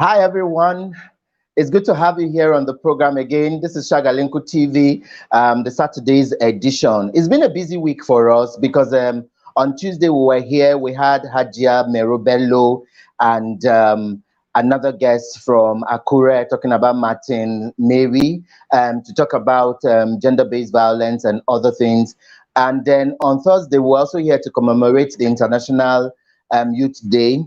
Hi, everyone. It's good to have you here on the program again. This is Shagalinku TV, the Saturday's edition. It's been a busy week for us because on Tuesday we were here. We had Hajia Merobello and another guest from Akure talking about Martin Mary to talk about gender-based violence and other things. And then on Thursday, we're also here to commemorate the International Youth Day.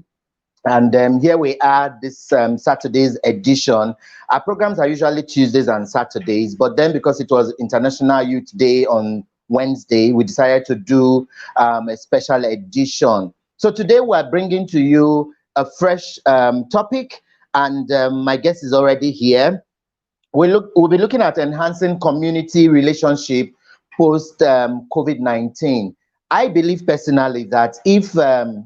And here we are, this Saturday's edition. Our programs are usually Tuesdays and Saturdays, but then because it was International Youth Day on Wednesday, we decided to do a special edition. So today we're bringing to you a fresh topic, and my guest is already here. We'll be looking at enhancing community relationship post COVID-19. I believe personally that if the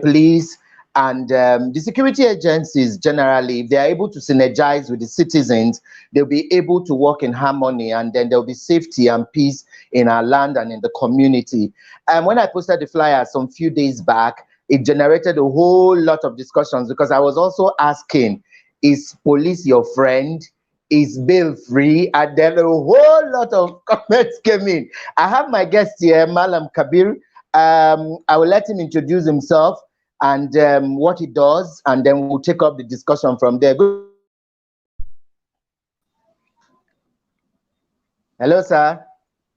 police and the security agencies generally, if they are able to synergize with the citizens, they'll be able to work in harmony, and then there'll be safety and peace in our land and in the community. And when I posted the flyer some few days back, it generated a whole lot of discussions because I was also asking, is police your friend? Is bail free? And then a whole lot of comments came in. I have my guest here, Mallam Kabiru. I will let him introduce himself and what he does, and then we'll take up the discussion from there. Hello, sir.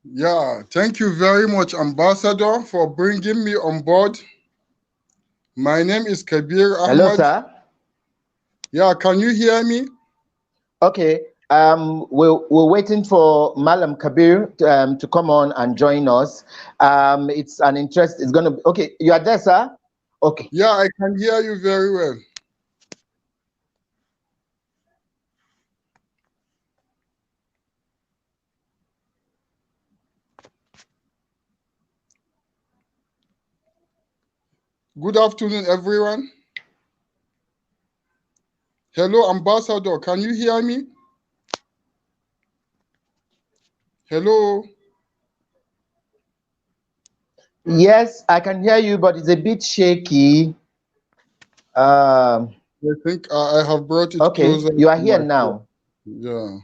Yeah, thank you very much, Ambassador, for bringing me on board. My name is Kabiru Hello, Ahmed. sir. Yeah, can you hear me? Okay. We're waiting for Mallam Kabir to come on and join us. It's an interest. It's going to be okay. You are there, sir? Okay. Yeah, I can hear you very well. Good afternoon, everyone. Hello, Ambassador. Can you hear me? Hello. Yes, I can hear you, but it's a bit shaky. I think I have brought it Okay, closer you are to here my phone. now. Yeah.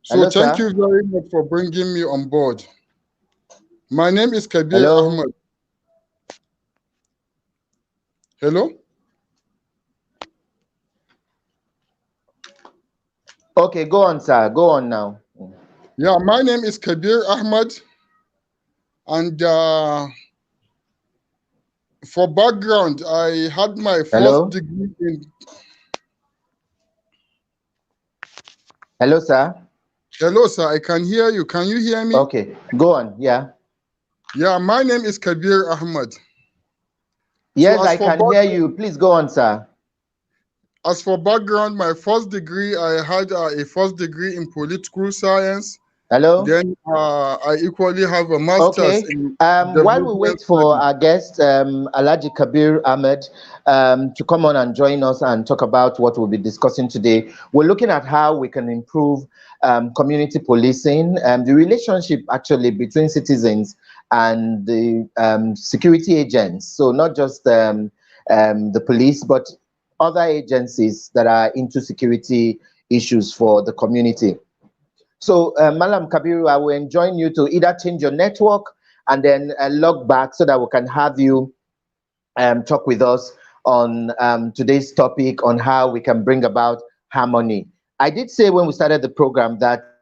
So Hello, thank you sir. very much for bringing me on board. My name is Kabiru Hello. Ahmed. Hello. Okay, go on, sir. Go on now. Yeah, my name is Kabiru Ahmed, and for background, I had my first Hello. degree in. Hello, sir. Hello, sir. I can hear you. Can you hear me? Okay, go on. Yeah. Yeah, my name is Kabir Ahmed. So Yes, I can hear you. Please go on, sir. as for background, my first degree, I had a first degree in political science. Hello. Then I equally have a master's Okay. in While we development wait for studies. our guest, Alhaji Kabir Ahmed, to come on and join us and talk about what we'll be discussing today, we're looking at how we can improve community policing and the relationship actually between citizens and the security agents. So not just the police, but other agencies that are into security issues for the community. So, Mallam Kabiru, I will enjoin you to either change your network and then log back so that we can have you talk with us on today's topic on how we can bring about harmony. I did say when we started the program that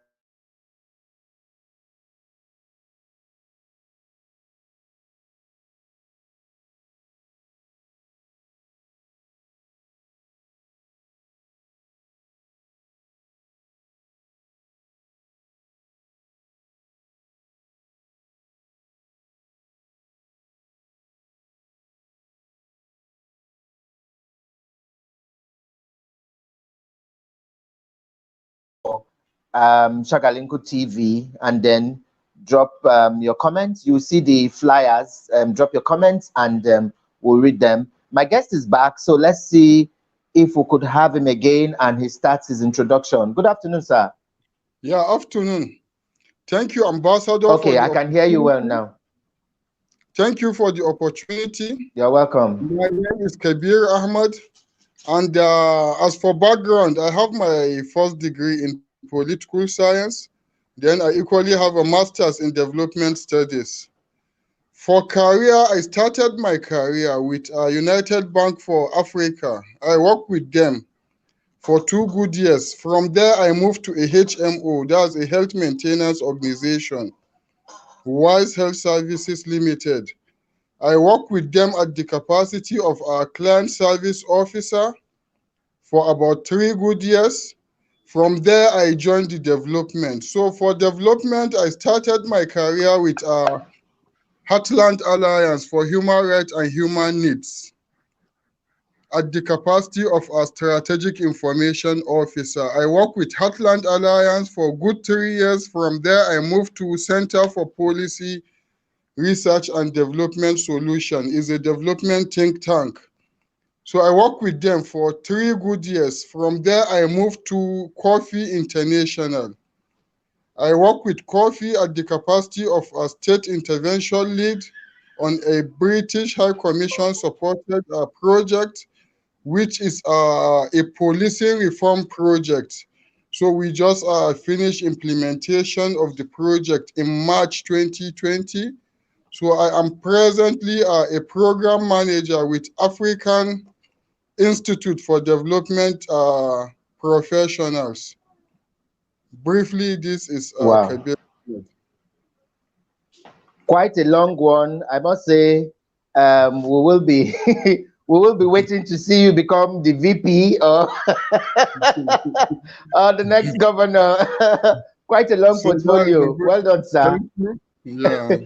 Shagalinku TV and then drop your comments. You see the flyers, drop your comments and we'll read them. My guest is back, so let's see if we could have him again and he starts his introduction. Good afternoon, sir. Yeah, afternoon. Thank you, Ambassador, for Okay, the I can hear you well opportunity. now. Thank you for the opportunity. You're welcome. My name is Kabir Ahmed. And as for background, I have my first degree in political science. Then I equally have a master's in development studies. For career, I started my career with United Bank for Africa. I worked with them for 2 good years. From there, I moved to a HMO, that's a health maintenance organization, Wise Health Services Limited. I work with them at the capacity of our client service officer for about 3 good years. From there, I joined the development. So for development, I started my career with Heartland Alliance for Human Rights and Human Needs at the capacity of a strategic information officer. I worked with Heartland Alliance for good 3 years. From there, I moved to Center for Policy Research and Development Solution. It's a development think tank. So I worked with them for 3 good years. From there, I moved to Coffee International. I work with Coffee at the capacity of a state intervention lead on a British High Commission supported project, which is a policing reform project. So we just finished implementation of the project in March 2020. So I am presently a program manager with African Institute for Development Professionals. Briefly, this is Wow, Kabiru. quite a long one, I must say. We will be we will be waiting to see you become the VP or or the next governor. Quite a long So that's a portfolio. good, Well done, sir. thank you. Yeah.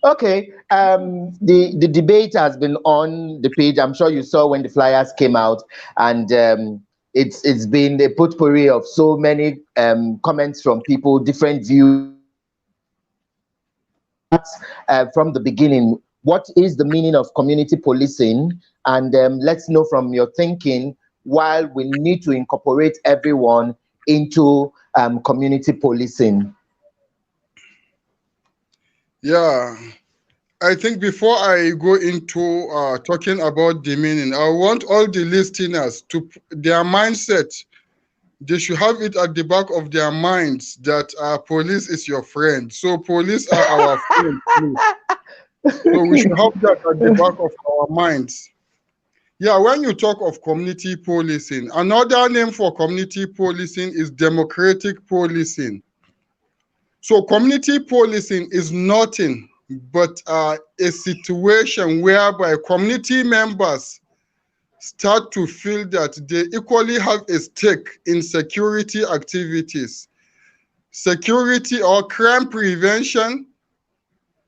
Okay. The debate has been on the page. I'm sure you saw when the flyers came out, and it's been a potpourri of so many comments from people, different views. From the beginning, what is the meaning of community policing? And let's know from your thinking while we need to incorporate everyone into community policing. Yeah. I think before I go into talking about the meaning, I want all the listeners to their mindset. They should have it at the back of their minds that police is your friend. So police are our friends too. So we should have that at the back of our minds. Yeah, when you talk of community policing, another name for community policing is democratic policing. So community policing is nothing but a situation whereby community members start to feel that they equally have a stake in security activities. Security or crime prevention,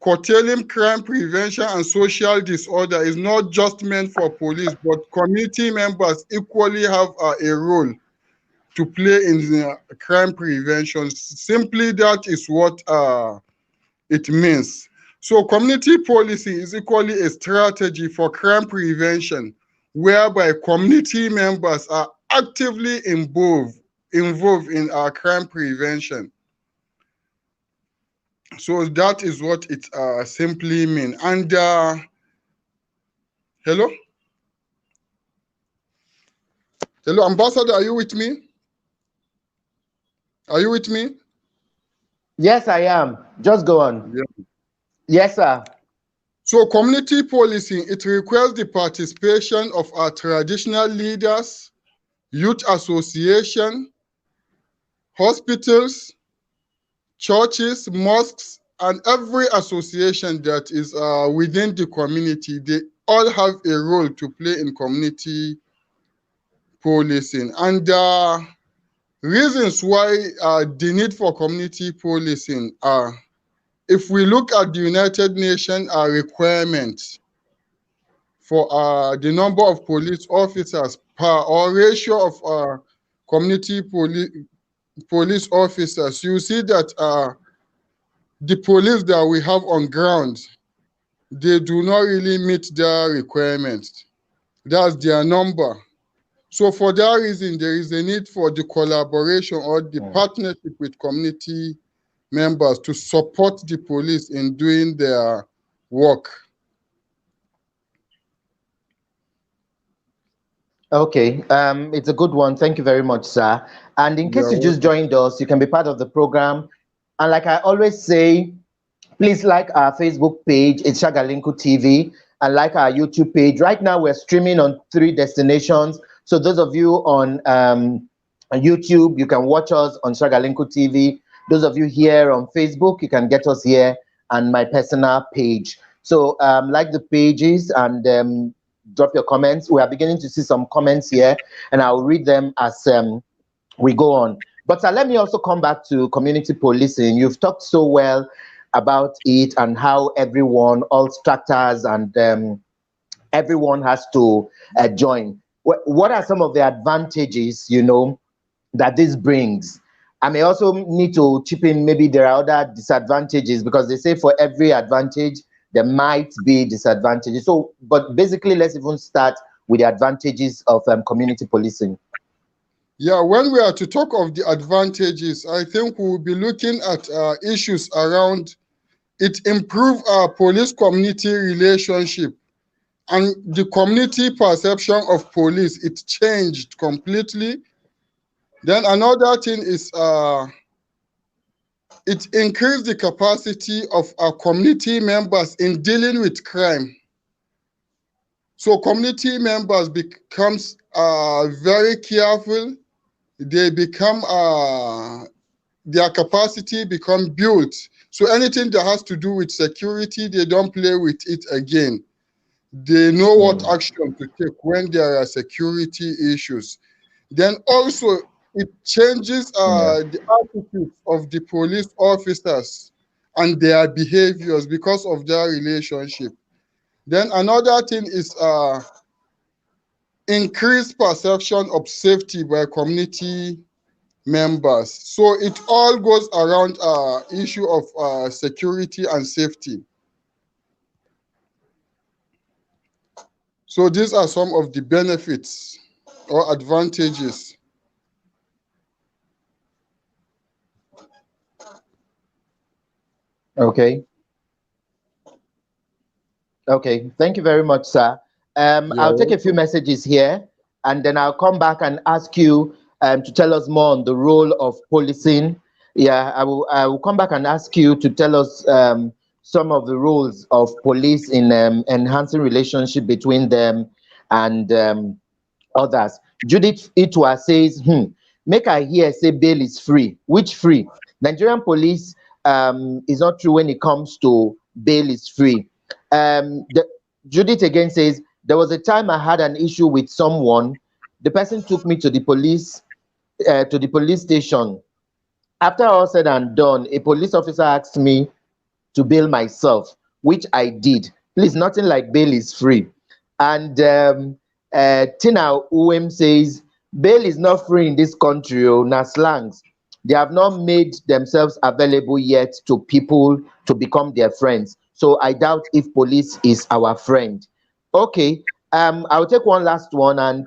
curtailing crime prevention and social disorder is not just meant for police, but community members equally have a role to play in crime prevention. Simply that is what it means. So community policy is equally a strategy for crime prevention, whereby community members are actively involved in our crime prevention. So that is what it simply means. And hello, hello, Ambassador, are you with me? Are you with me? Yes, I am. Just go on. Yeah. Yes, sir. So community policing, it requires the participation of our traditional leaders, youth association, hospitals, churches, mosques, and every association that is within the community. They all have a role to play in community policing. And reasons why the need for community policing are, if we look at the United Nations requirements for the number of police officers per or ratio of community police officers, you see that the police that we have on ground, they do not really meet their requirements. That's their number. So for that reason, there is a need for the collaboration or the partnership with community members to support the police in doing their work. Okay, it's a good one. Thank you very much, sir. And in case You're you just welcome. joined us, you can be part of the program. And like I always say, please like our Facebook page, it's Shagalinku TV, and like our YouTube page. Right now, we're streaming on 3 destinations. So those of you on YouTube, you can watch us on Shagalinku TV. Those of you here on Facebook, you can get us here and my personal page. So like the pages and drop your comments. We are beginning to see some comments here, and I'll read them as we go on. But let me also come back to community policing. You've talked so well about it and how everyone, all structures and everyone has to join. What are some of the advantages, that this brings? I may also need to chip in, maybe there are other disadvantages, because they say for every advantage, there might be disadvantages. So, but basically, let's even start with the advantages of community policing. Yeah, when we are to talk of the advantages, I think we will be looking at issues around it improve our police community relationship and the community perception of police. It changed completely. Then another thing is it increased the capacity of our community members in dealing with crime. So community members becomes very careful. They become their capacity become built. So anything that has to do with security, they don't play with it again. They know what action to take when there are security issues. Then also it changes Yeah. the attitudes of the police officers and their behaviors because of their relationship. Then another thing is increased perception of safety by community members. So it all goes around issue of security and safety. So these are some of the benefits or advantages. Okay. Okay. Thank you very much, sir. You're I'll take a few welcome. messages here, and then I'll come back and ask you to tell us more on the role of policing. Yeah, I will come back and ask you to tell us some of the roles of police in enhancing relationship between them and others. Judith Itwa says, make I hear say bail is free. Which free? Nigerian police is not true when it comes to bail is free. The, Judith again says, there was a time I had an issue with someone. The person took me to the police station. After all said and done, a police officer asked me to bail myself, which I did. Please, nothing like bail is free. And Tina Uwem says, bail is not free in this country, oh, na slangs. They have not made themselves available yet to people to become their friends. So I doubt if police is our friend. Okay, I'll take one last one, and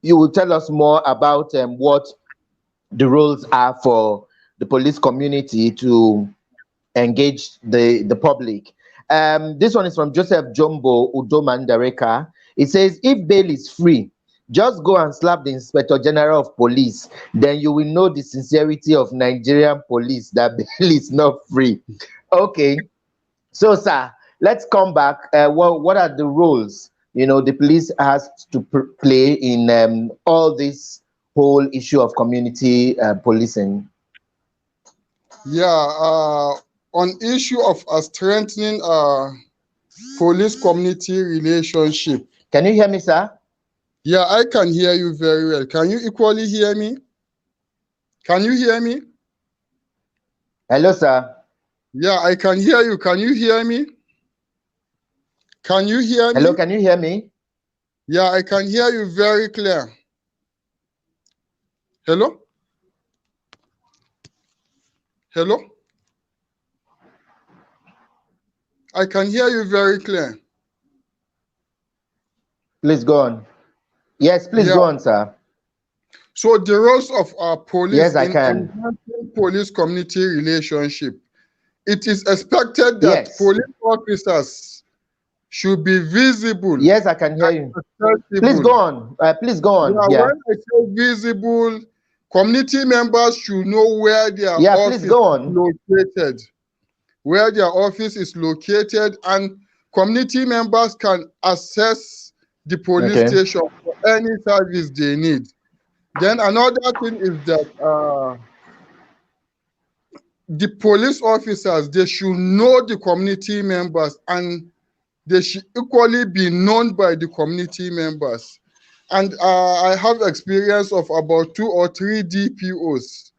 you will tell us more about what the rules are for the police community to engage the public. This one is from Joseph Jumbo Udomandareka. It says, if bail is free, just go and slap the Inspector General of Police. Then you will know the sincerity of Nigerian police that bail is not free. Okay, so sir, let's come back. What are the roles the police has to play in all this whole issue of community policing? Yeah, on issue of strengthening police community relationship. Can you hear me, sir? Yeah, I can hear you very well. Can you equally hear me? Can you hear me? Hello, sir. Yeah, I can hear you. Can you hear me? Can you hear Hello, me? can you hear me? Yeah, I can hear you very clear. Hello? Hello? I can hear you very clear. Please go on. Yes, please Yeah. go on, sir. So the roles of our police Yes, I in can. enhancing police community relationship. It is expected that Yes. police officers should be visible Yes, I can hear you. Please accessible. go on. Please go on. Yeah, Yeah. when I say visible, community members should know where their Yeah, please office go is on. located, and community members can access the police Okay. station for any service they need. Then another thing is that the police officers, they should know the community members, and they should equally be known by the community members. And I have experience of about 2 or 3 DPOs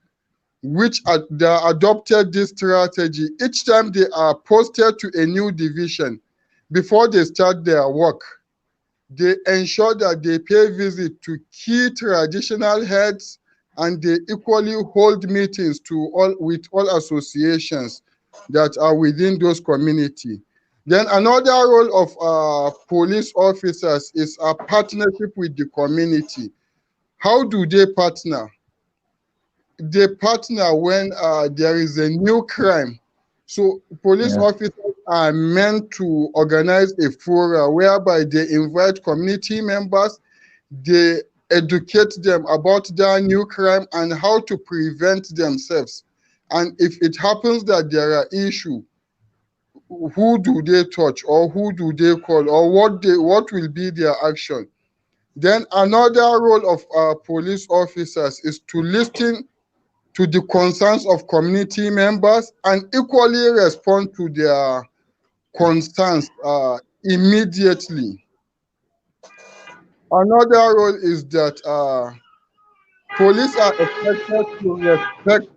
which they adopted this strategy. Each time they are posted to a new division, before they start their work, they ensure that they pay visit to key traditional heads, and they equally hold meetings with all associations that are within those community. Then another role of police officers is a partnership with the community. How do they partner? They partner when there is a new crime. So police Yeah. officers are meant to organize a forum whereby they invite community members, they educate them about their new crime and how to prevent themselves. And if it happens that there are issues, who do they touch, or who do they call, or what will be their action? Then another role of police officers is to listen to the concerns of community members and equally respond to their concerns immediately. Another role is that police are expected to respect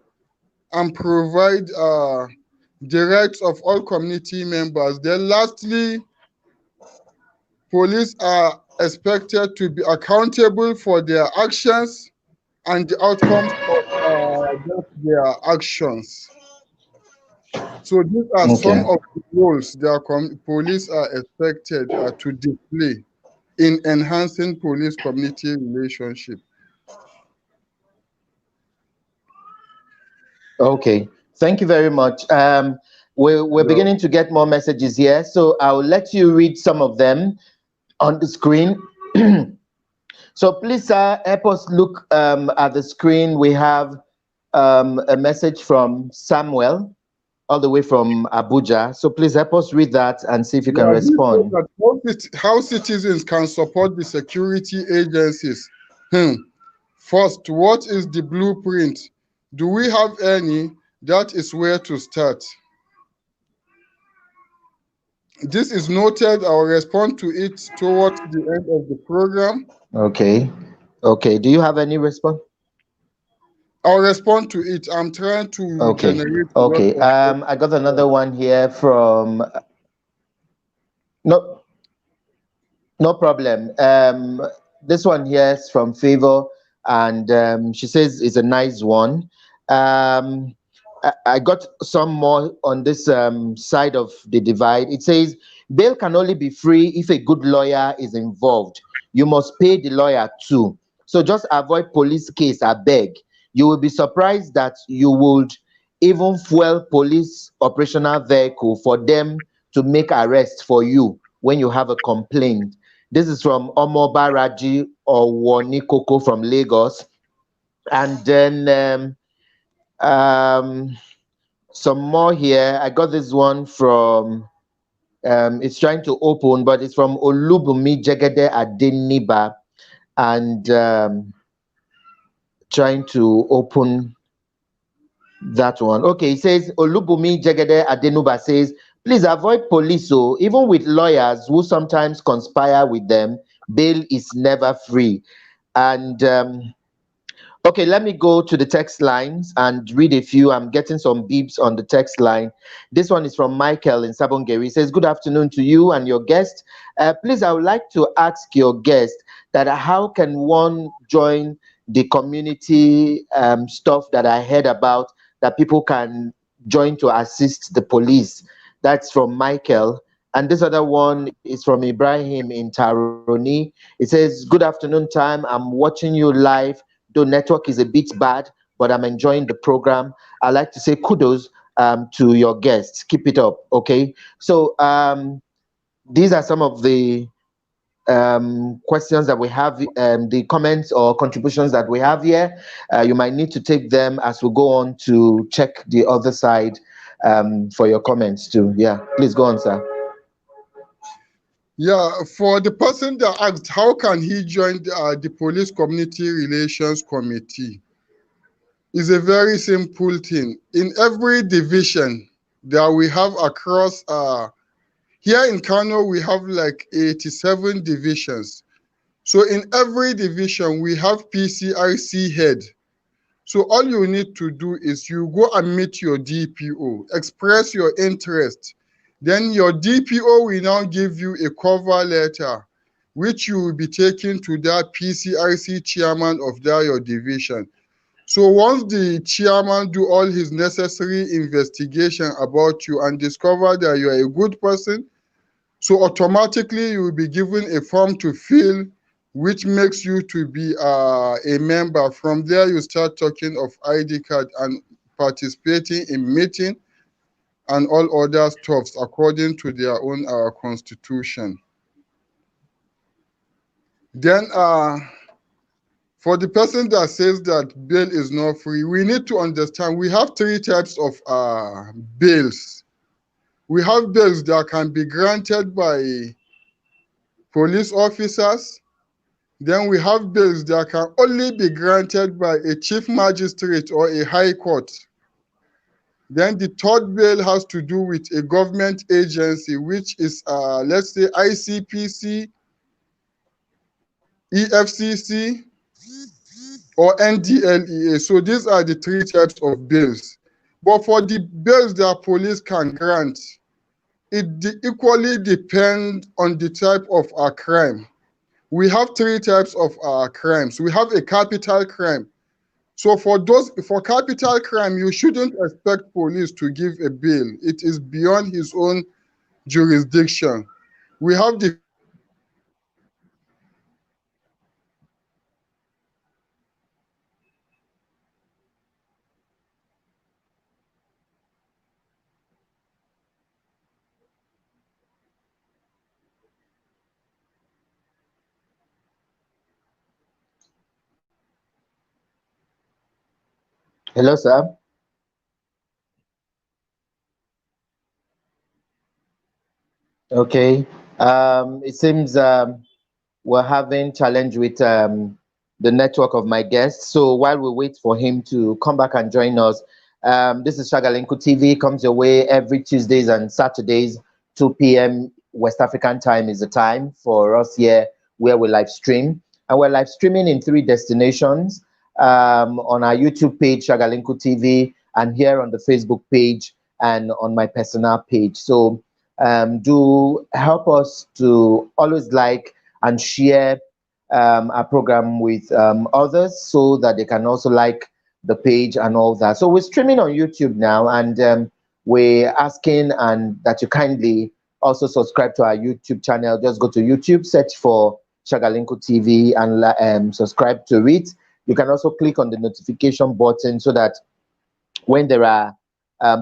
and provide the rights of all community members. Then lastly, police are expected to be accountable for their actions and the outcomes of their actions. So these are some Okay. of the roles that police are expected to display in enhancing police-community relationship. Okay. Thank you very much. We're Yeah. beginning to get more messages here, so I'll let you read some of them on the screen. So please, help us look at the screen. We have a message from Samuel, all the way from Abuja. So please help us read that and see if you can Yeah, he said respond. that how citizens can support the security agencies. First, what is the blueprint? Do we have any? That is where to start. This is noted. I will respond to it towards the end of the program. Okay. Okay. Do you have any response? I'll respond to it. I'm trying to Okay. generate a lot Okay. of I got another one here from no no problem. This one here is from Favor, and she says it's a nice one. I got some more on this side of the divide. It says bail can only be free if a good lawyer is involved. You must pay the lawyer too. So just avoid police case, I beg. You will be surprised that you would even fuel police operational vehicle for them to make arrest for you when you have a complaint. This is from Omoba Raji Owoni Koko from Lagos. And then some more here. I got this one from it's trying to open, but it's from Olubumi Jegede Adeniba, and trying to open that one. Okay, it says Olubumi Jegede Adenuba says, please avoid police. So even with lawyers who sometimes conspire with them, bail is never free. And okay, let me go to the text lines and read a few. I'm getting some beeps on the text line. This one is from Michael in Sabongeri. He says, good afternoon to you and your guest. Please, I would like to ask your guest that how can one join the community stuff that I heard about that people can join to assist the police? That's from Michael. And this other one is from Ibrahim in Taroni. It says, good afternoon time. I'm watching you live. The network is a bit bad, but I'm enjoying the program. I like to say kudos to your guests. Keep it up, okay? So these are some of the questions that we have, the comments or contributions that we have here. You might need to take them as we go on to check the other side for your comments too. Yeah, please go on, sir. Yeah, for the person that asked, how can he join the Police Community Relations Committee? It's a very simple thing. In every division that we have across, here in Kano, we have like 87 divisions. So in every division, we have PCRC head. So all you need to do is you go and meet your DPO, express your interest. Then your DPO will now give you a cover letter, which you will be taking to that PCRC chairman of that your division. So once the chairman do all his necessary investigation about you and discover that you are a good person, so automatically you will be given a form to fill, which makes you to be a member. From there, you start talking of ID card and participating in meeting and all other stuffs according to their own constitution. Then for the person that says that bail is not free, we need to understand we have three types of bails. We have bails that can be granted by police officers. Then we have bails that can only be granted by a chief magistrate or a high court. Then the third bail has to do with a government agency, which is, let's say, ICPC, EFCC, or NDLEA. So these are the three types of bails. But for the bails that police can grant, it equally depends on the type of crime. We have three types of crimes. We have a capital crime. So for capital crime, you shouldn't expect police to give a bail. It is beyond his own jurisdiction. We have the Hello, sir. Okay. It seems we're having challenge with the network of my guest. So while we wait for him to come back and join us, this is Shagalenko TV. Comes your way every Tuesdays and Saturdays, 2 p.m. West African time is the time for us here where we live stream. And we're live streaming in 3 destinations, on our YouTube page, Shagalenko TV, and here on the Facebook page and on my personal page. So do help us to always like and share our program with others so that they can also like the page and all that. So we're streaming on YouTube now, and we're asking and that you kindly also subscribe to our YouTube channel. Just go to YouTube, search for Shagalenko TV, and subscribe to it. You can also click on the notification button so that when there are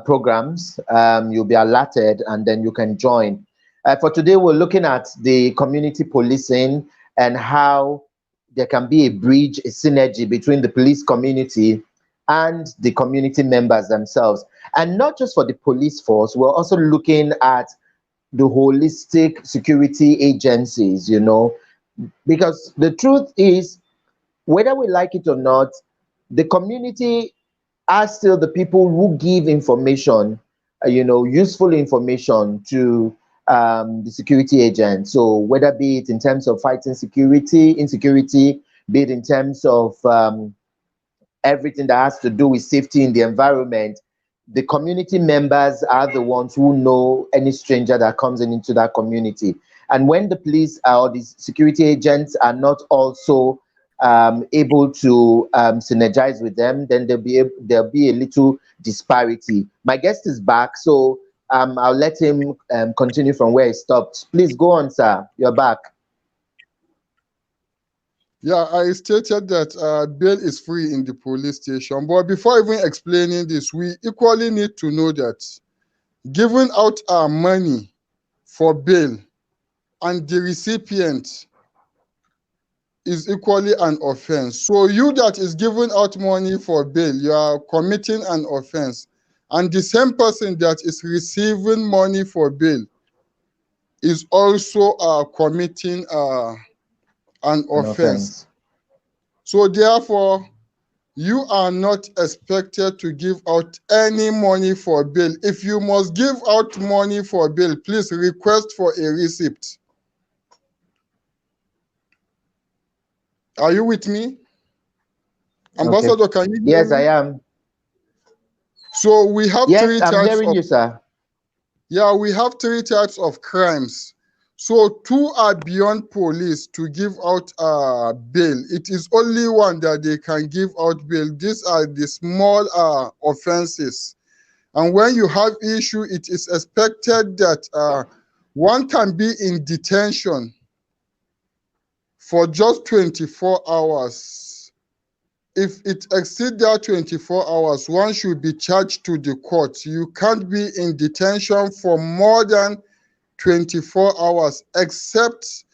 programs, you'll be alerted and then you can join. For today, we're looking at the community policing and how there can be a bridge, a synergy between the police community and the community members themselves. And not just for the police force, we're also looking at the holistic security agencies, you know, because the truth is, whether we like it or not, the community are still the people who give information, useful information to the security agents. So whether be it in terms of fighting insecurity, be it in terms of everything that has to do with safety in the environment, the community members are the ones who know any stranger that comes into that community. And when the police or the security agents are not also able to synergize with them, then there'll be a little disparity. My guest is back, so I'll let him continue from where he stopped. Please go on, sir. You're back. Yeah, I stated that bail is free in the police station. But before even explaining this, we equally need to know that giving out our money for bail and the recipient is equally an offense. So you that is giving out money for bail, you are committing an offense. And the same person that is receiving money for bail is also committing an An offense. offense. So therefore, you are not expected to give out any money for bail. If you must give out money for bail, please request for a receipt. Are you with me? Okay. Ambassador, can you hear Yes, I me? am. So we have Yes, three I'm types hearing of you, sir. we have three types of crimes. So two are beyond police to give out bail. It is only one that they can give out bail. These are the small offenses. And when you have issue, it is expected that one can be in detention for just 24 hours. If it exceeds that 24 hours, one should be charged to the court. You can't be in detention for more than 24 hours, except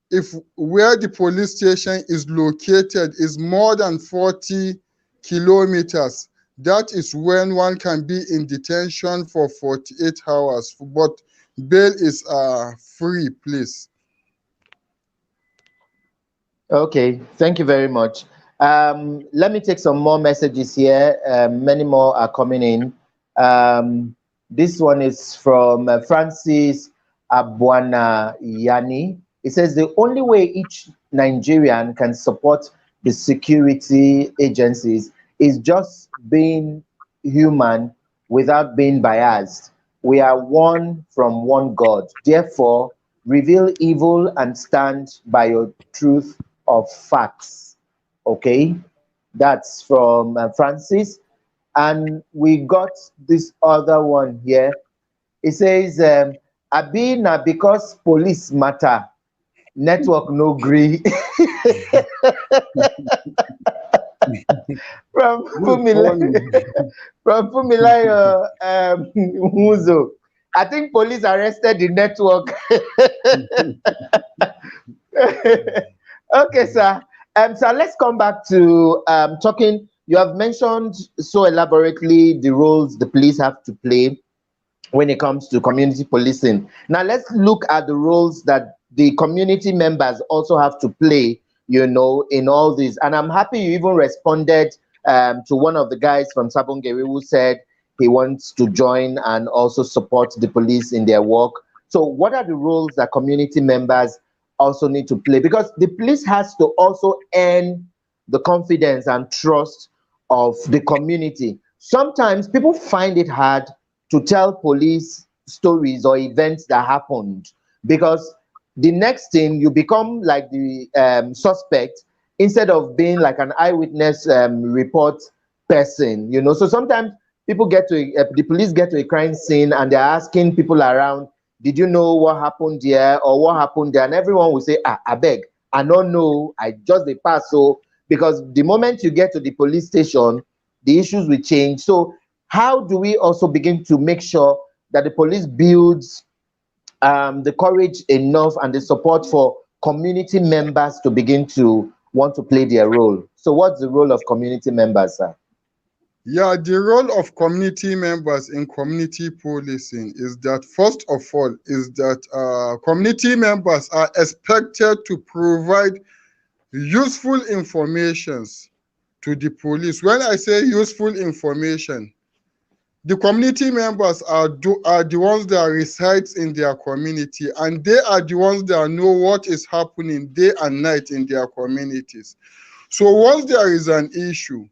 if where the police station is located is more than 40 kilometers. That is when one can be in detention for 48 hours. But bail is free, please. Okay, thank you very much. Let me take some more messages here. Many more are coming in. This one is from Francis Abwana Yani. It says the only way each Nigerian can support the security agencies is just being human without being biased. We are one from one God. Therefore, reveal evil and stand by your truth of facts. Okay, that's from Francis. And we got this other one here. It says, Abi na because police matter, network no gree. From This is Fumila, funny. from Fumilayo Muzo. I think police arrested the network. Okay, sir. So let's come back to talking. You have mentioned so elaborately the roles the police have to play when it comes to community policing. Now let's look at the roles that the community members also have to play, in all this. And I'm happy you even responded to one of the guys from Sabongeri who said he wants to join and also support the police in their work. So what are the roles that community members also need to play? Because the police has to also earn the confidence and trust of the community. Sometimes people find it hard to tell police stories or events that happened, because the next thing you become like the suspect instead of being like an eyewitness report person. So sometimes people the police get to a crime scene and they're asking people around, did you know what happened here or what happened there? And everyone will say, I beg, I don't know, I just the pass. So because the moment you get to the police station, the issues will change. So how do we also begin to make sure that the police builds the courage enough and the support for community members to begin to want to play their role? So what's the role of community members, sir? Yeah, the role of community members in community policing is that, first of all, is that community members are expected to provide useful informations to the police. When I say useful information, the community members are the ones that resides in their community, and they are the ones that know what is happening day and night in their communities. So once there is an issue,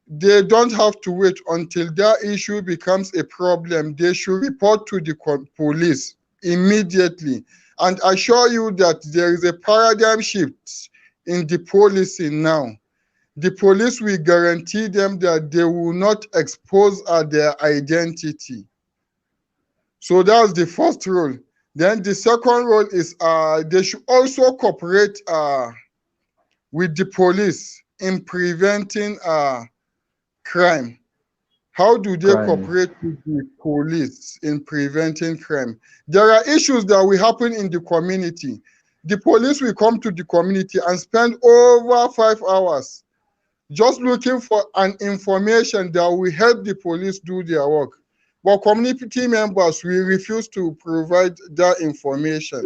they don't have to wait until that issue becomes a problem. They should report to the police immediately. And I assure you that there is a paradigm shift in the policing now. The police will guarantee them that they will not expose their identity. So that's the first role. Then the second role is they should also cooperate with the police in preventing crime. How do they Crime. cooperate with the police in preventing crime? There are issues that will happen in the community. The police will come to the community and spend over 5 hours just looking for an information that will help the police do their work. But community members will refuse to provide that information.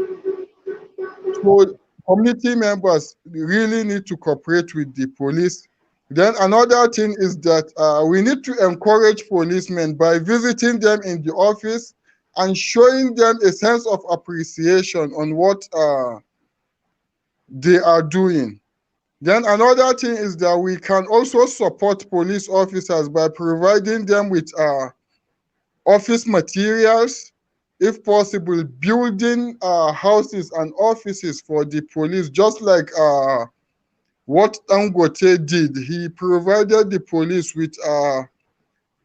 So community members really need to cooperate with the police. Then another thing is that we need to encourage policemen by visiting them in the office and showing them a sense of appreciation on what they are doing. Then another thing is that we can also support police officers by providing them with office materials, if possible, building houses and offices for the police, just like what Dangote did. He provided the police with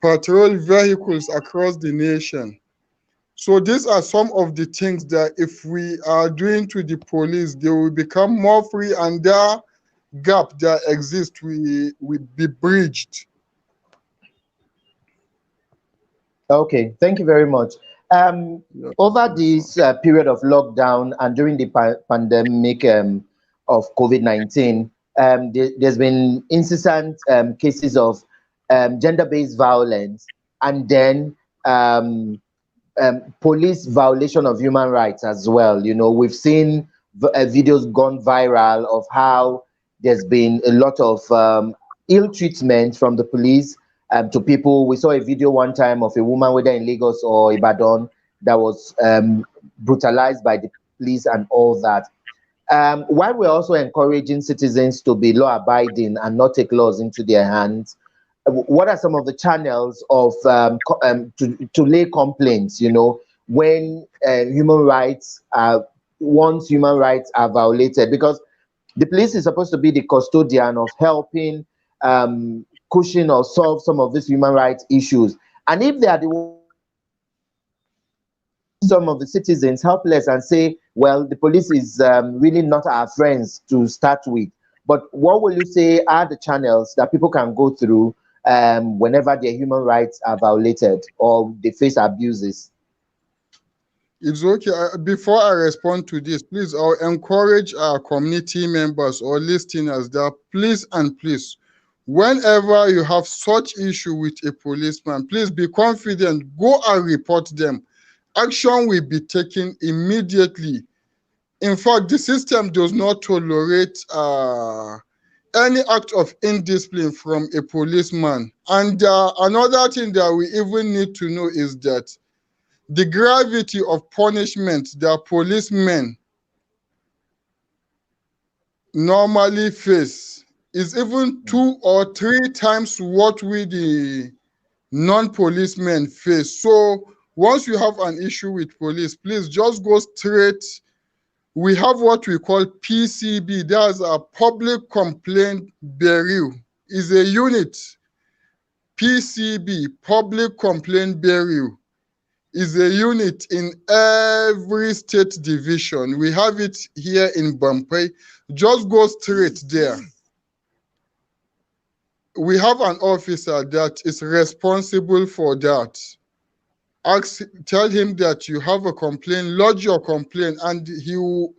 patrol vehicles across the nation. So these are some of the things that if we are doing to the police, they will become more free, and that gap that exists will be bridged. Okay, thank you very much. Yeah. Over this period of lockdown and during the pandemic of COVID-19, there's been incessant cases of gender-based violence, and then police violation of human rights as well. You know, we've seen videos gone viral of how there's been a lot of ill treatment from the police to people. We saw a video one time of a woman, whether in Lagos or Ibadan, that was brutalized by the police and all that. While we're also encouraging citizens to be law-abiding and not take laws into their hands, what are some of the channels of to lay complaints, you know, when human rights once human rights are violated? Because the police is supposed to be the custodian of helping cushion or solve some of these human rights issues. And if they are the some of the citizens helpless and say, well, the police is really not our friends to start with, but what will you say are the channels that people can go through whenever their human rights are violated or they face abuses? It's okay. Before I respond to this, please, I'll encourage our community members or listeners that please and please, whenever you have such issue with a policeman, please be confident, go and report them. Action will be taken immediately. In fact, the system does not tolerate any act of indiscipline from a policeman. And another thing that we even need to know is that the gravity of punishment that policemen normally face is even 2 or 3 times what we the non-policemen face. So once you have an issue with police, please just go straight. We have what we call PCB. That's a public complaint bureau. Is a unit. PCB, public complaint bureau, is a unit in every state division. We have it here in Bampai. Just go straight there. We have an officer that is responsible for that. Tell him that you have a complaint, lodge your complaint, and he will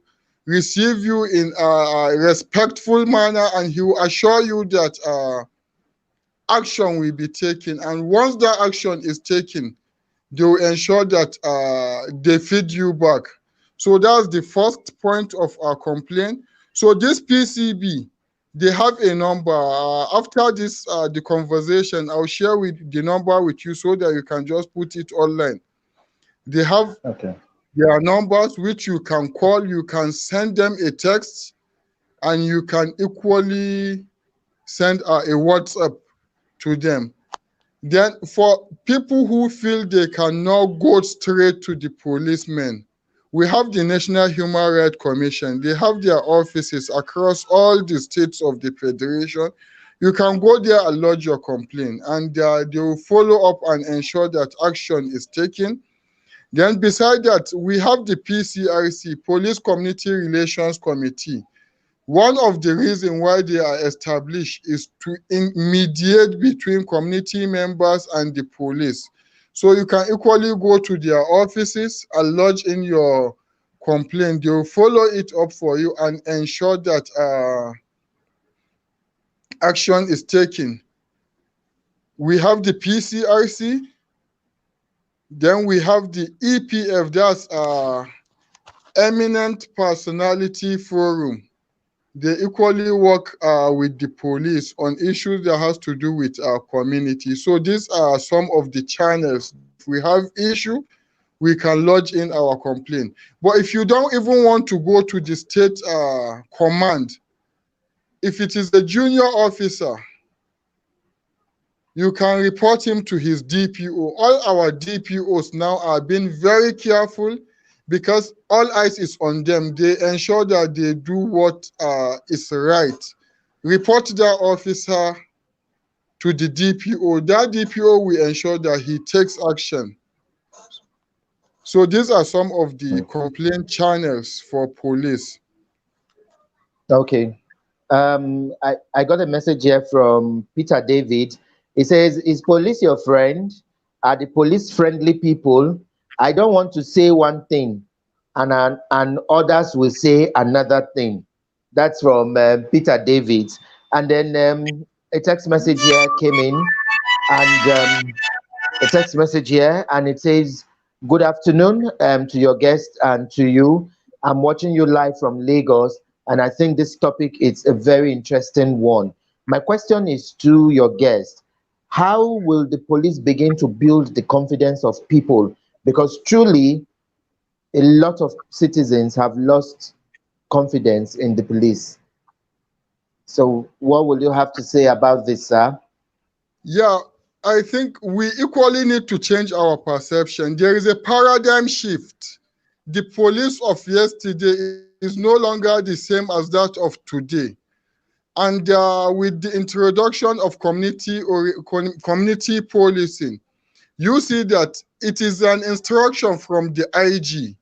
receive you in a respectful manner, and he will assure you that action will be taken. And once that action is taken, they will ensure that they feed you back. So that's the first point of our complaint. So this PCB, they have a number. After this, the conversation, I'll share with the number with you so that you can just put it online. They have their numbers which you can call. You can send them a text, and you can equally send a WhatsApp to them. Then for people who feel they cannot go straight to the policemen, we have the National Human Rights Commission. They have their offices across all the states of the Federation. You can go there and lodge your complaint, and they will follow up and ensure that action is taken. Then beside that, we have the PCRC, Police Community Relations Committee. One of the reasons why they are established is to mediate between community members and the police. So you can equally go to their offices and lodge in your complaint, they will follow it up for you and ensure that action is taken. We have the PCRC, then we have the EPF, that's Eminent Personality Forum. They equally work with the police on issues that has to do with our community. So these are some of the channels. If we have issue, we can lodge in our complaint. But if you don't even want to go to the state command, if it is a junior officer, you can report him to his DPO. All our DPOs now are being very careful because all eyes is on them. They ensure that they do what is right. Report that officer to the DPO. That DPO will ensure that he takes action. So these are some of the complaint channels for police. Okay. I got a message here from Peter David. He says, is police your friend? Are the police friendly people? I don't want to say one thing and others will say another thing. That's from Peter David. And then a text message here came in, and a text message here, and it says, good afternoon to your guest and to you. I'm watching you live from Lagos, and I think this topic is a very interesting one. My question is to your guest. How will the police begin to build the confidence of people? Because truly, a lot of citizens have lost confidence in the police. So what will you have to say about this, sir? Yeah, I think we equally need to change our perception. There is a paradigm shift. The police of yesterday is no longer the same as that of today. And with the introduction of community policing, you see that it is an instruction from the IG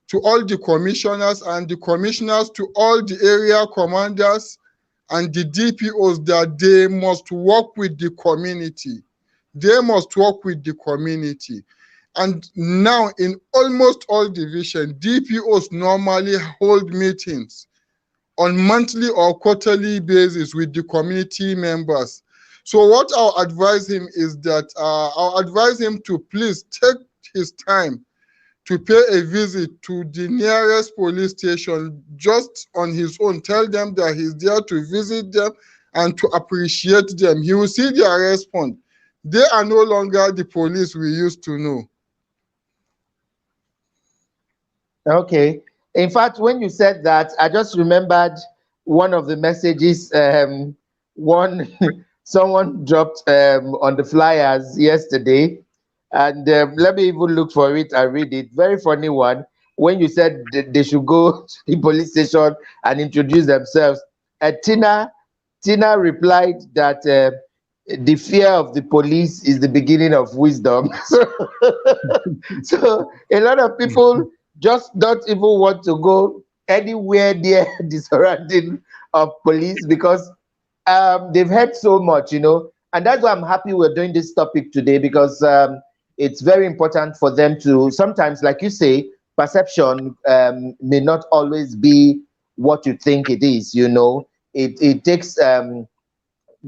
to all the commissioners and the commissioners to all the area commanders and the DPOs that they must work with the community. They must work with the community. And now in almost all divisions, DPOs normally hold meetings on monthly or quarterly basis with the community members. So what I'll advise him is that I'll advise him to please take his time to pay a visit to the nearest police station just on his own. Tell them that he's there to visit them and to appreciate them. He will see their response. They are no longer the police we used to know. Okay. In fact, when you said that, I just remembered one of the messages one someone dropped on the flyers yesterday. And let me even look for it and read it. Very funny one. When you said they should go to the police station and introduce themselves, Tina replied that the fear of the police is the beginning of wisdom. So a lot of people just don't even want to go anywhere near the surrounding of police because they've heard so much, and that's why I'm happy we're doing this topic today, because it's very important for them to, sometimes, like you say, perception may not always be what you think it is. It takes,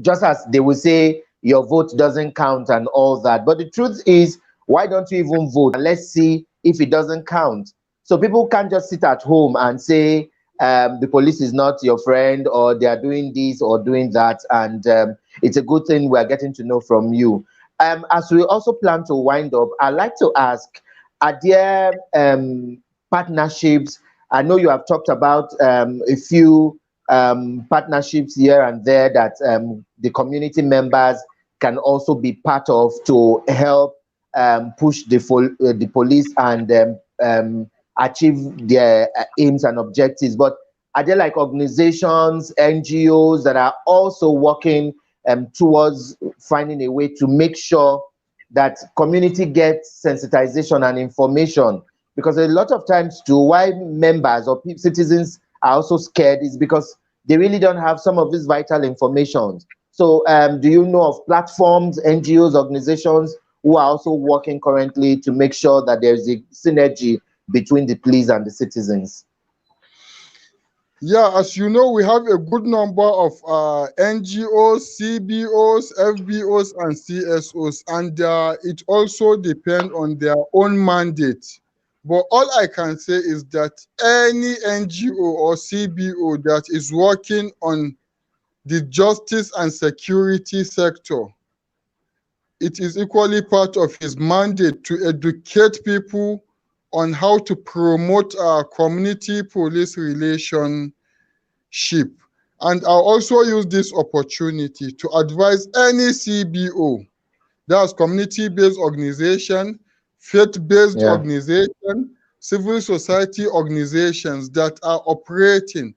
just as they will say, your vote doesn't count and all that. But the truth is, why don't you even vote? And let's see if it doesn't count. So people can't just sit at home and say the police is not your friend, or they are doing this or doing that. And it's a good thing we're getting to know from you. As we also plan to wind up, I'd like to ask, are there partnerships? I know you have talked about a few partnerships here and there that the community members can also be part of to help push the police and achieve their aims and objectives. But are there like organizations, NGOs that are also working towards finding a way to make sure that community gets sensitization and information? Because a lot of times too, why members or citizens are also scared is because they really don't have some of this vital information. So do you know of platforms, NGOs, organizations who are also working currently to make sure that there's a synergy between the police and the citizens? Yeah, as you know, we have a good number of NGOs, CBOs, FBOs, and CSOs, and it also depends on their own mandate. But all I can say is that any NGO or CBO that is working on the justice and security sector, it is equally part of his mandate to educate people on how to promote our community police relationship. And I'll also use this opportunity to advise any CBO, that's community-based organization, faith-based Yeah. organization, civil society organizations that are operating.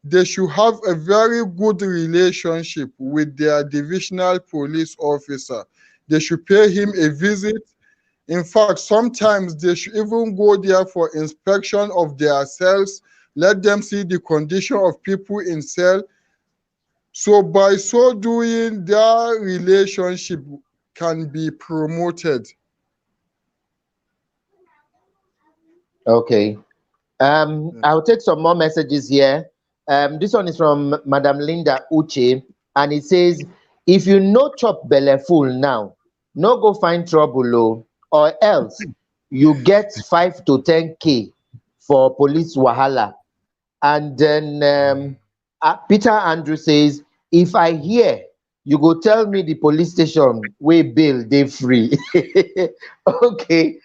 They should have a very good relationship with their divisional police officer. They should pay him a visit. In fact, sometimes they should even go there for inspection of their cells, let them see the condition of people in cell. So by so doing, their relationship can be promoted. Okay. I'll take some more messages here. This one is from Madam Linda Uche, and it says, if you no chop belle full now, no go find trouble, or else you get 5 to 10K for police wahala. And then Peter Andrew says, if I hear, you go tell me the police station wey bail dey free. Okay.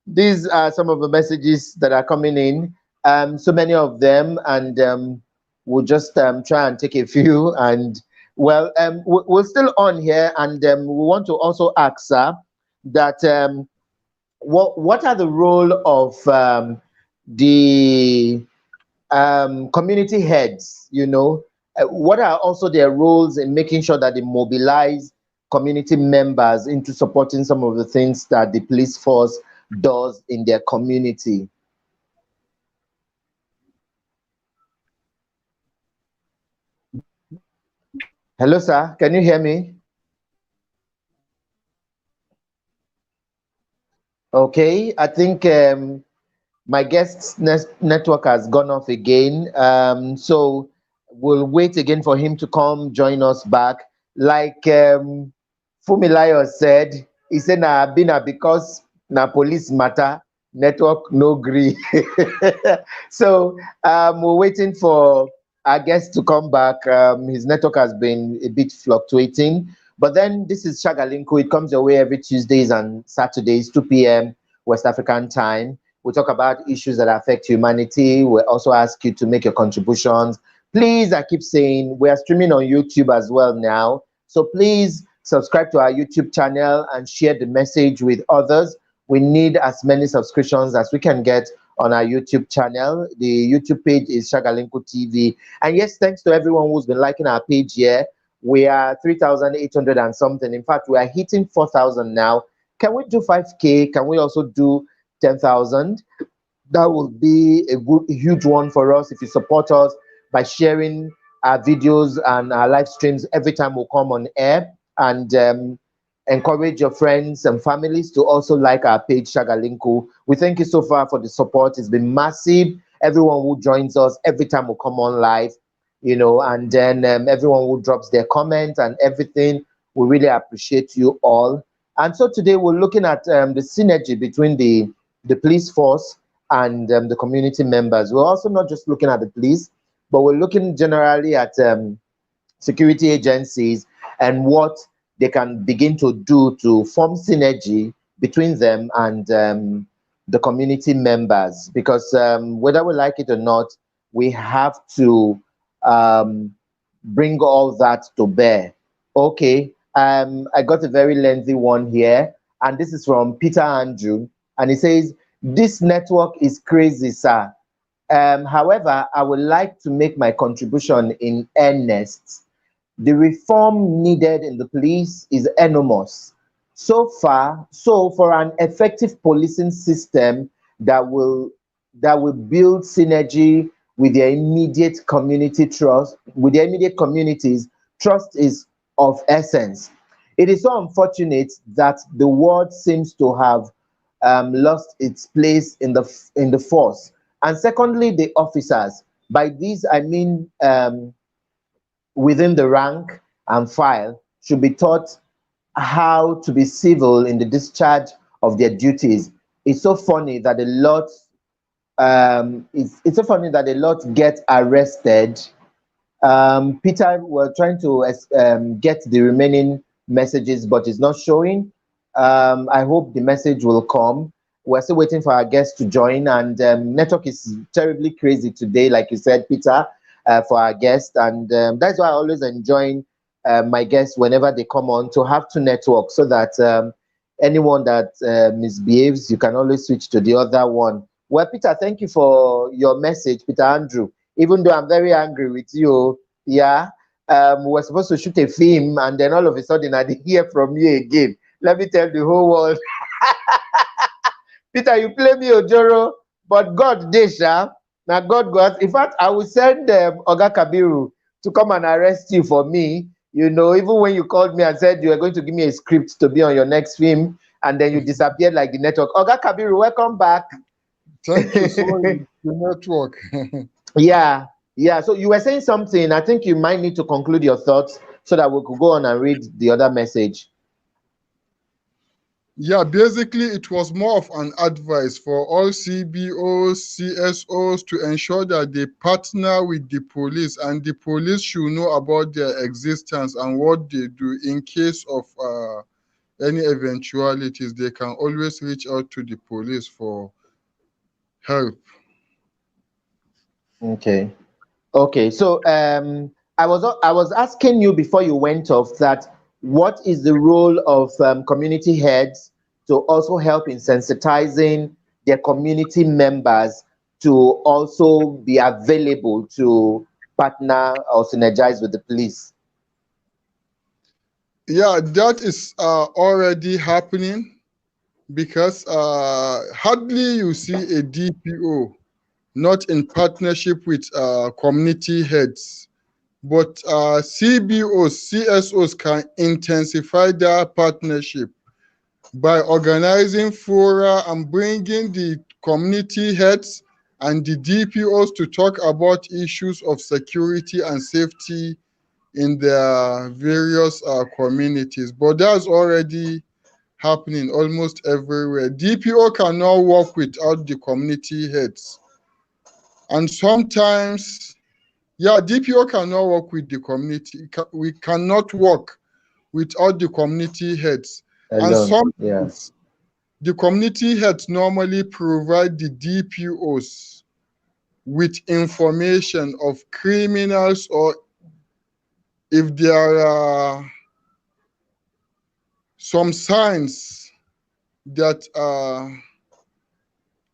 These are some of the messages that are coming in. So many of them, and we'll just try and take a few. And well, we're still on here, and we want to also ask, sir, that what are the role of the community heads, what are also their roles in making sure that they mobilize community members into supporting some of the things that the police force does in their community? Hello, sir. Can you hear me? Okay. I think my guest's network has gone off again. So we'll wait again for him to come join us back. Like Fumilayo said, he said, na bina because na police matter, network no gree. So we're waiting for our guest to come back. His network has been a bit fluctuating. But then this is Shagalinku. It comes your way every Tuesdays and Saturdays, 2 p.m. West African time. We talk about issues that affect humanity. We also ask you to make your contributions. Please, I keep saying, we are streaming on YouTube as well now. So please subscribe to our YouTube channel and share the message with others. We need as many subscriptions as we can get on our YouTube channel. The YouTube page is Shagalinku TV. And yes, thanks to everyone who's been liking our page here. We are 3,800 and something. In fact, we are hitting 4,000 now. Can we do 5K? Can we also do 10,000? That will be a huge one for us if you support us by sharing our videos and our live streams every time we come on air, and encourage your friends and families to also like our page, Shagalinku. We thank you so far for the support. It's been massive. Everyone who joins us every time we come on live, and then everyone who drops their comments and everything, we really appreciate you all. And so today we're looking at the synergy between the police force and the community members. We're also not just looking at the police, but we're looking generally at security agencies and what they can begin to do to form synergy between them and the community members. Because whether we like it or not, we have to bring all that to bear. Okay, I got a very lengthy one here, and this is from Peter Andrew, and he says, this network is crazy, sir. However, I would like to make my contribution in earnest. The reform needed in the police is enormous. So for an effective policing system that will build synergy with their immediate community trust, with their immediate communities, trust is of essence. It is so unfortunate that the world seems to have lost its place in the force. And secondly, the officers. By these, I mean within the rank and file should be taught how to be civil in the discharge of their duties. It's so funny that a lot it's so funny that a lot get arrested. Peter, we're trying to get the remaining messages, but it's not showing. I hope the message will come. We're still waiting for our guests to join, and network is terribly crazy today, like you said, Peter, for our guests, and that's why I always enjoy my guests whenever they come on to have two networks, so that anyone that misbehaves, you can always switch to the other one. Well, Peter, thank you for your message, Peter Andrew. Even though I'm very angry with you, yeah, we're supposed to shoot a film, and then all of a sudden I didn't hear from you again. Let me tell the whole world. Peter, you play me Ojoro, but God Desha. Now God got. In fact, I will send Oga Kabiru to come and arrest you for me. You know, even when you called me and said you were going to give me a script to be on your next film, and then you disappeared like the network. Oga Kabiru, welcome back. Thank you. Sorry, the network. Yeah, yeah. So you were saying something. I think you might need to conclude your thoughts so that we could go on and read the other message. Yeah, basically, it was more of an advice for all CBOs, CSOs to ensure that they partner with the police, and the police should know about their existence and what they do in case of any eventualities. They can always reach out to the police for help. Okay. Okay. So I was asking you before you went off that what is the role of community heads to also help in sensitizing their community members to also be available to partner or synergize with the police? Yeah, that is already happening, because hardly you see a DPO not in partnership with community heads. But CBOs, CSOs can intensify their partnership by organizing fora and bringing the community heads and the DPOs to talk about issues of security and safety in their various communities. But that's already happening almost everywhere. DPO cannot work without the community heads. And sometimes, yeah, DPO cannot work with the community. We cannot work without the community heads. And Alone. Yeah. sometimes the community heads normally provide the DPOs with information of criminals, or if there are some signs that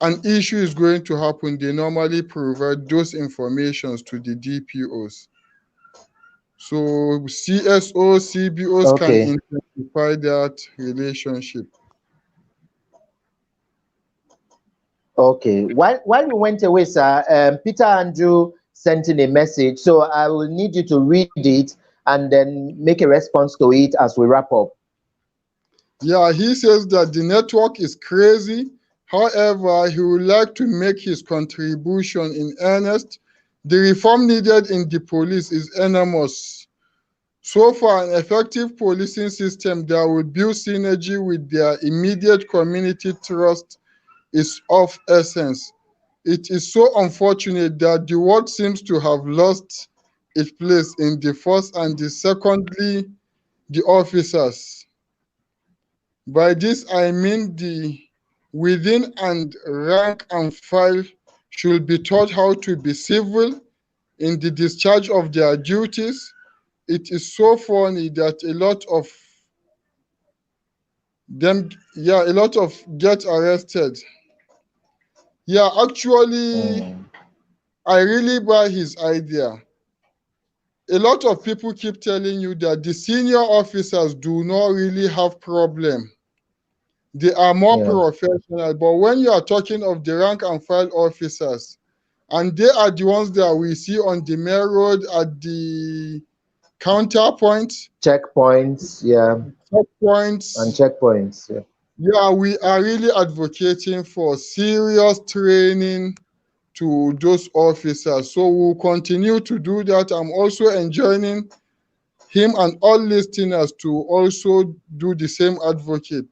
an issue is going to happen, they normally provide those informations to the DPOs. So CSOs, CBOs can Okay. intensify that relationship. Okay. While you went away, sir, Peter Andrew sent in a message, so I will need you to read it and then make a response to it as we wrap up. Yeah, he says that the network is crazy. However, he would like to make his contribution in earnest. The reform needed in the police is enormous. So far, an effective policing system that would build synergy with their immediate community trust is of essence. It is so unfortunate that the world seems to have lost its place in the first and the secondly, the officers. By this I mean the within and rank and file should be taught how to be civil in the discharge of their duties. It is so funny that a lot of them, yeah, a lot of get arrested. Yeah, actually, Mm. I really buy his idea. A lot of people keep telling you that the senior officers do not really have problem. They are more Yeah. professional. But when you are talking of the rank and file officers, and they are the ones that we see on the main road at the counterpoint, Checkpoints. Yeah. And checkpoints, checkpoints. Yeah. Yeah, we are really advocating for serious training to those officers. So we'll continue to do that. I'm also enjoining him and all listeners to also do the same advocate.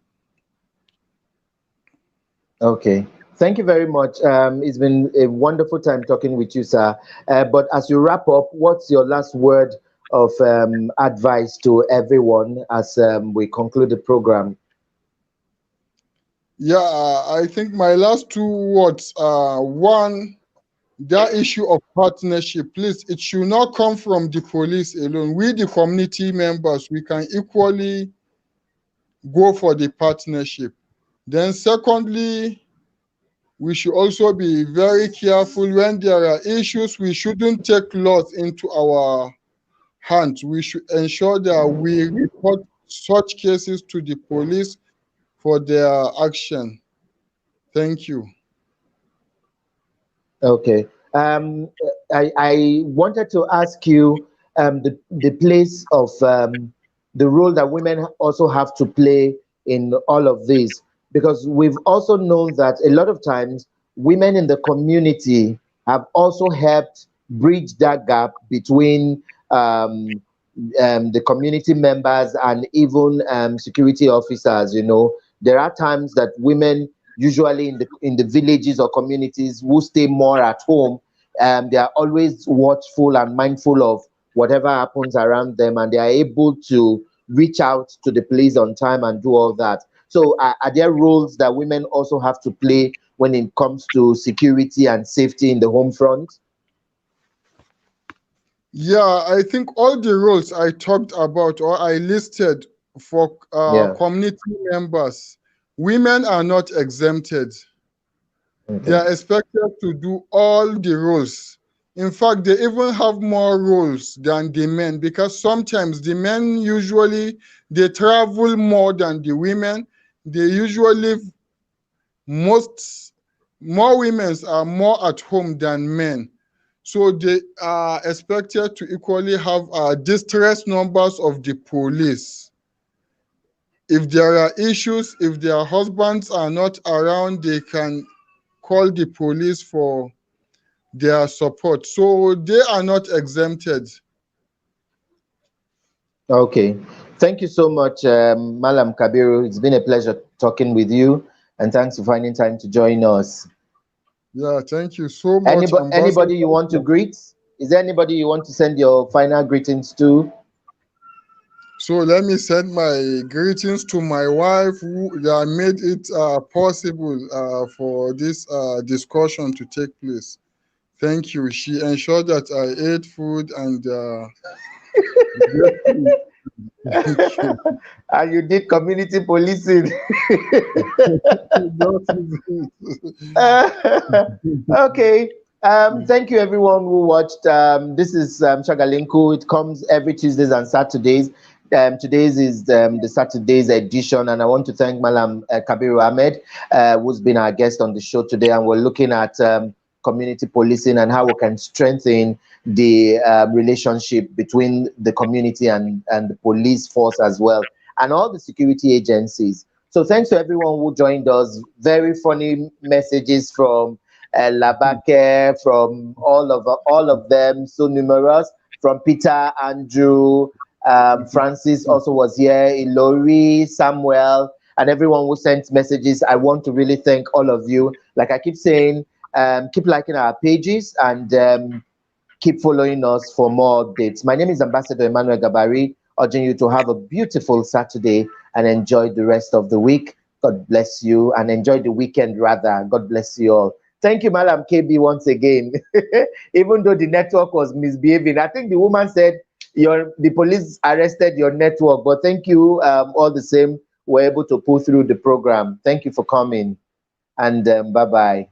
Okay. Thank you very much. It's been a wonderful time talking with you, sir. But as you wrap up, what's your last word of advice to everyone as we conclude the program? Yeah, I think my last two words are one, that issue of partnership, please, it should not come from the police alone. We, the community members, we can equally go for the partnership. Then, secondly, we should also be very careful when there are issues. We shouldn't take laws into our hands. We should ensure that we report such cases to the police for their action. Thank you. Okay. I wanted to ask you the place of the role that women also have to play in all of this, because we've also known that a lot of times women in the community have also helped bridge that gap between the community members and even security officers. You know, there are times that women, usually in the villages or communities, who stay more at home, they are always watchful and mindful of whatever happens around them, and they are able to reach out to the police on time and do all that. So are there roles that women also have to play when it comes to security and safety in the home front? Yeah, I think all the roles I talked about or I listed for Yeah. community members, women are not exempted. They Okay. are expected to do all the roles. In fact, they even have more roles than the men, because sometimes the men usually they travel more than the women. They usually most more women are more at home than men. So they are expected to equally have distress numbers of the police. If there are issues, if their husbands are not around, they can call the police for their support. So they are not exempted. Okay. Thank you so much, Mallam Kabiru. It's been a pleasure talking with you, and thanks for finding time to join us. Yeah, thank you so much, Ambassador. Anybody you want to greet? Is there anybody you want to send your final greetings to? So let me send my greetings to my wife who that made it possible for this discussion to take place. Thank you. She ensured that I ate food and thank you. And you did community policing. That is it. Okay. Thank you everyone who watched. This is Shagalinku. It comes every Tuesdays and Saturdays. Today's is the Saturday's edition, and I want to thank Mallam Kabiru Ahmed, who's been our guest on the show today. And we're looking at community policing and how we can strengthen the relationship between the community and the police force as well, and all the security agencies. So thanks to everyone who joined us. Very funny messages from Labake, from all of them, so numerous. From Peter, Andrew, Francis also was here, Ilori, Samuel, and everyone who sent messages. I want to really thank all of you. Like I keep saying, keep liking our pages and keep following us for more updates. My name is Ambassador Emmanuel Gabari, urging you to have a beautiful Saturday and enjoy the rest of the week. God bless you, and enjoy the weekend rather. God bless you all. Thank you, Mallam KB, once again. Even though the network was misbehaving, I think the woman said the police arrested your network, but thank you all the same. We're able to pull through the program. Thank you for coming, and bye-bye.